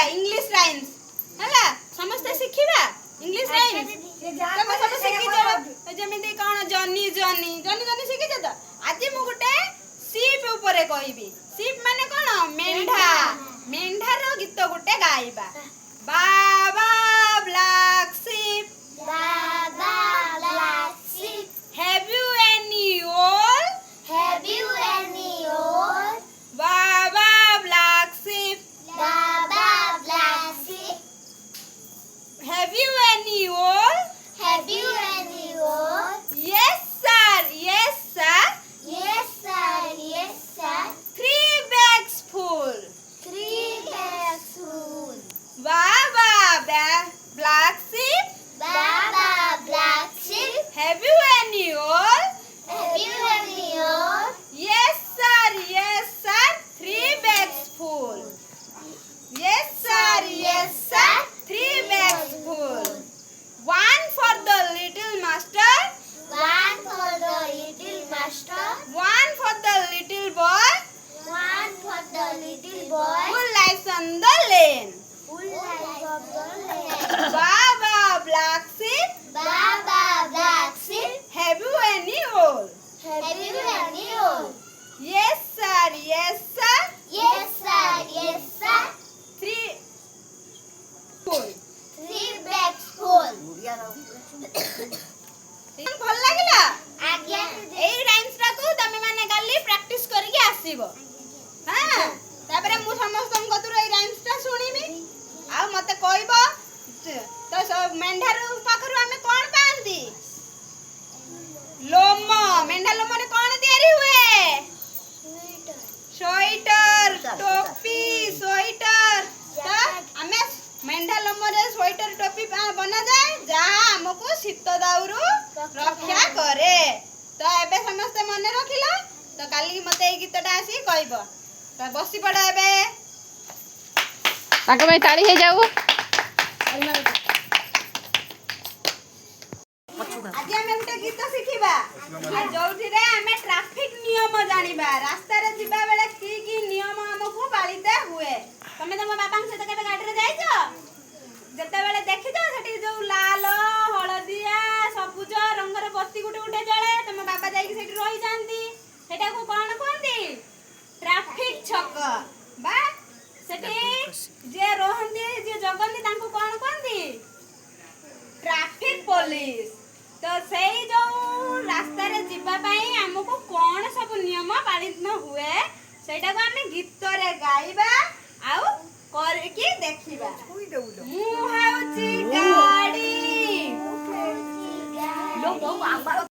English rhymes हला समस्त शिखिबा English rhymes तमे सब शिखि जाओ जेमिति कोन जॉनी जॉनी जॉनी जॉनी शिखि जा त आज मु गुटे सीप ऊपर कहबी सीप माने कोन मेंढा मेंढा रो गीत गुटे गाइबा baa baa black sheep Baba black sheep. have you any wool Have you any wool? Baba black sheep Baba black sheep. have you any wool Have you any wool? yes sir yes sir Yes sir, yes sir. 3 bags full 3 bags full. Baba black sheep Baba black sheep. have you any wool Have you any wool? yes sir 3 bags full yes sir 3 bags full one for the little master One for the little master. one for the little boy One for the little boy. who lives on the lane Who lies of the land. Baba black sheep Baba black sheep. have you any wool Have you any wool? yes sir Yes sir, yes sir. 3 full 3 bags full. ଭଲ ଲାଗିଲା ଆଜ୍ଞା ଏଇ rhymes ଟାକୁ ତମେ ମାନେ କାଲି practice କରିକି ଆସିବ ହଁ ତାପରେ ମୁଁ ସମସ୍ତଙ୍କ କତୁରୁ ଏଇ ରାଇମ୍ସ ଟା ଶୁଣିବି ଆଉ ମତେ କହିବ ତ ମେଣ୍ଢାରୁ ପାଖରୁ ଆମେ କଣ ପାଆନ୍ତି ଲୋମ ମେଣ୍ଢା ଲୋମରେ କଣ ତିଆରି ହୁଏ ସ୍ୱେଟର ଟୋପି ସ୍ୱେଟର ତ ଆମେ ମେଣ୍ଢା ଲୋମରେ ସ୍ୱେଟର ଟୋପି ବନାଯାଏ ଯାହା ଆମକୁ ଶୀତ ଦାଉରୁ ରକ୍ଷା କରେ ତ ଏବେ ସମସ୍ତେ ମନେ ରଖିଲ ତ କାଲି ମତେ ଏଇ ଗୀତଟା ଆସି କହିବ ତ ବସି ପଡ ଏବେ ତାଙ୍କ ପାଇଁ ତାଳି ହେଇଯାଉ ଆଜି ଆମେ ଗୋଟେ ଗୀତ ଶିଖିବା ଯୋଉଥିରେ ଆମେ ଟ୍ରାଫିକ ନିୟମ ଜାଣିବା ରାସ୍ତାରେ ଯିବା ବେଳେ କି କି ନିୟମ ଆମକୁ ପାଳିତେ ହୁଏ ତମେ ତମ ବାପାଙ୍କ ସହିତ କେବେ ଗାଡିରେ ଯାଇଛ ଯେତେବେଳେ ଦେଖିଛ ସେଠି ଯୋଉ ଲାଲ ହଳଦିଆ ସବୁଜ ରଙ୍ଗର ବତି ଗୋଟେ ଗୋଟେ ଜଳେ ତମ ବାବା ଯାଇକି ସେଠି ରହିଯାନ୍ତି ସେଟାକୁ କଣ କୁହନ୍ତି ଟ୍ରାଫିକ ଛକ ବା ସେଠି ଯିଏ ରହନ୍ତି ଯିଏ ଜଗନ୍ତି ତାଙ୍କୁ କଣ କୁହନ୍ତି ଟ୍ରାଫିକ ପୋଲିସ ତ ସେଇ ଯୋଉ ରାସ୍ତାରେ ଯିବା ପାଇଁ ଆମକୁ କଣ ସବୁ ନିୟମ ପାଳିତ ହୁଏ ସେଇଟାକୁ ଆମେ ଗୀତରେ ଗାଇବା ଆଉ କରିକି ଦେଖିବା ମୁଁ ହେଉଛି ଗାଡି